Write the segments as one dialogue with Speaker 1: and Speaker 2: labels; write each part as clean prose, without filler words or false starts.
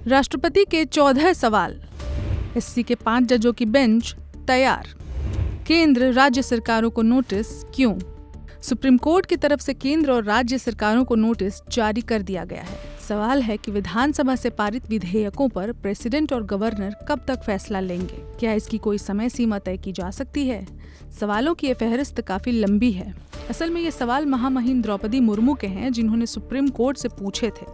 Speaker 1: राष्ट्रपति के 14 सवाल, एससी के 5 जजों की बेंच तैयार। केंद्र राज्य सरकारों को नोटिस क्यों? सुप्रीम कोर्ट की तरफ से केंद्र और राज्य सरकारों को नोटिस जारी कर दिया गया है। सवाल है कि विधानसभा से पारित विधेयकों पर प्रेसिडेंट और गवर्नर कब तक फैसला लेंगे? क्या इसकी कोई समय सीमा तय की जा सकती है? सवालों की ये फहरिस्त काफी लंबी है। असल में ये सवाल महामहिम द्रौपदी मुर्मू के हैं, जिन्होंने सुप्रीम कोर्ट से पूछे थे।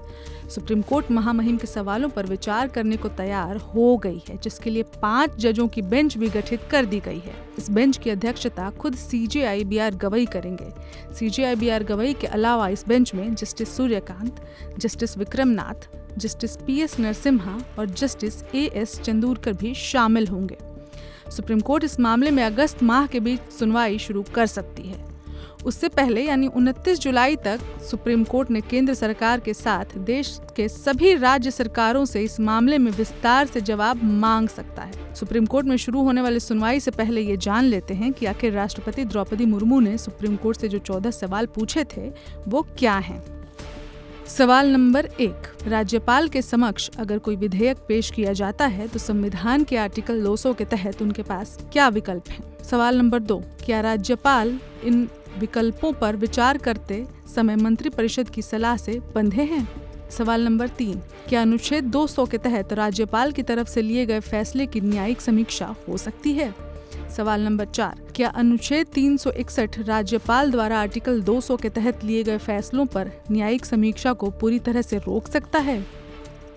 Speaker 1: सुप्रीम कोर्ट महामहिम के सवालों पर विचार करने को तैयार हो गई है, जिसके लिए 5 जजों की बेंच भी गठित कर दी गई है। इस बेंच की अध्यक्षता खुद CJI BR गवई करेंगे। CJI BR गवई के अलावा इस बेंच में justice Suryakant, justice Vikram Nath, justice PS Narasimha और जस्टिस AS चंदूरकर भी शामिल होंगे। सुप्रीम कोर्ट इस मामले में अगस्त माह के बीच सुनवाई शुरू कर सकती है। उससे पहले यानी 29 जुलाई तक सुप्रीम कोर्ट ने केंद्र सरकार के साथ देश के सभी राज्य सरकारों से इस मामले में विस्तार से जवाब मांग सकता है। सुप्रीम कोर्ट में शुरू होने वाली सुनवाई से पहले ये जान लेते हैं कि आखिर राष्ट्रपति द्रौपदी मुर्मू ने सुप्रीम कोर्ट से जो 14 सवाल पूछे थे वो क्या हैं। सवाल नंबर 1, राज्यपाल के समक्ष अगर कोई विधेयक पेश किया जाता है तो संविधान के आर्टिकल 200 के तहत उनके पास क्या विकल्प हैं? सवाल नंबर 2, क्या राज्यपाल इन विकल्पों पर विचार करते समय मंत्रिपरिषद की सलाह से बंधे हैं? सवाल नंबर 3, क्या अनुच्छेद 200 के तहत राज्यपाल की तरफ से लिए गए फैसले की न्यायिक समीक्षा हो सकती है? सवाल नंबर 4, क्या अनुच्छेद 361 राज्यपाल द्वारा आर्टिकल 200 के तहत लिए गए फैसलों पर न्यायिक समीक्षा को पूरी तरह से रोक सकता है?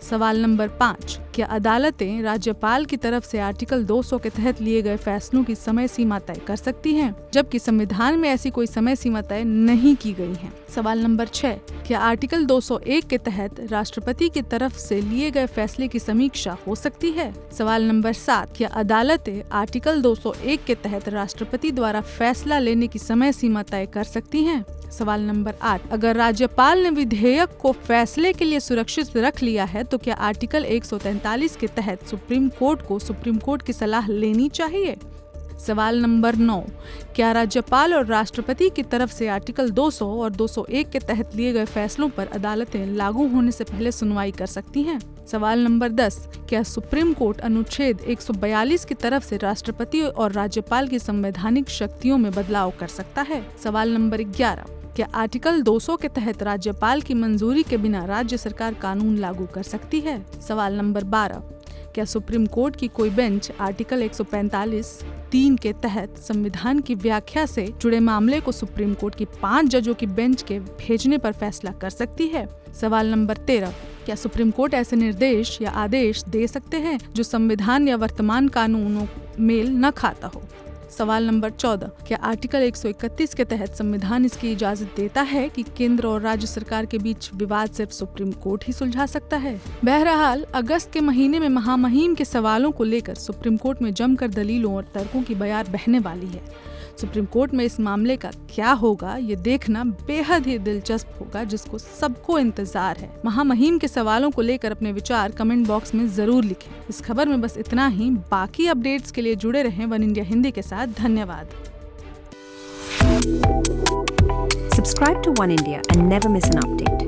Speaker 1: सवाल नंबर 5, क्या अदालतें राज्यपाल की तरफ से आर्टिकल 200 के तहत लिए गए फैसलों की समय सीमा तय कर सकती हैं, जबकि संविधान में ऐसी कोई समय सीमा तय नहीं की गई है? सवाल नंबर 6, क्या आर्टिकल 201 के तहत राष्ट्रपति की तरफ से लिए गए फैसले की समीक्षा हो सकती है? सवाल नंबर 7, क्या अदालतें आर्टिकल 201 के तहत राष्ट्रपति द्वारा फैसला लेने की समय सीमा तय कर सकती हैं? सवाल नंबर 8, अगर राज्यपाल ने विधेयक को फैसले के लिए सुरक्षित रख लिया है तो क्या आर्टिकल 143 के तहत सुप्रीम कोर्ट को सुप्रीम कोर्ट की सलाह लेनी चाहिए? सवाल नंबर 9, क्या राज्यपाल और राष्ट्रपति की तरफ से आर्टिकल 200 और 201 के तहत लिए गए फैसलों पर अदालतें लागू होने से पहले सुनवाई कर सकती हैं? सवाल नंबर 10, क्या सुप्रीम कोर्ट अनुच्छेद 142 की तरफ से राष्ट्रपति और राज्यपाल की संवैधानिक शक्तियों में बदलाव कर सकता है? सवाल नंबर 11, क्या आर्टिकल 200 के तहत राज्यपाल की मंजूरी के बिना राज्य सरकार कानून लागू कर सकती है? सवाल नंबर 12, क्या सुप्रीम कोर्ट की कोई बेंच आर्टिकल 145(3) के तहत संविधान की व्याख्या से जुड़े मामले को सुप्रीम कोर्ट की 5 जजों की बेंच के भेजने पर फैसला कर सकती है? सवाल नंबर 13, क्या सुप्रीम कोर्ट ऐसे निर्देश या आदेश दे सकते हैं जो संविधान या वर्तमान कानूनों मेल न खाता हो? सवाल नंबर 14, क्या आर्टिकल 131 के तहत संविधान इसकी इजाजत देता है कि केंद्र और राज्य सरकार के बीच विवाद सिर्फ सुप्रीम कोर्ट ही सुलझा सकता है? बहरहाल अगस्त के महीने में महामहिम के सवालों को लेकर सुप्रीम कोर्ट में जमकर दलीलों और तर्कों की बयार बहने वाली है। सुप्रीम कोर्ट में इस मामले का क्या होगा ये देखना बेहद ही दिलचस्प होगा, जिसको सबको इंतजार है। महामहिम के सवालों को लेकर अपने विचार कमेंट बॉक्स में जरूर लिखें। इस खबर में बस इतना ही। बाकी अपडेट्स के लिए जुड़े रहें वन इंडिया हिंदी के साथ। धन्यवाद।
Speaker 2: Subscribe to One India and never miss an update.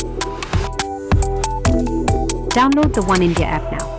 Speaker 2: Download the One India app now.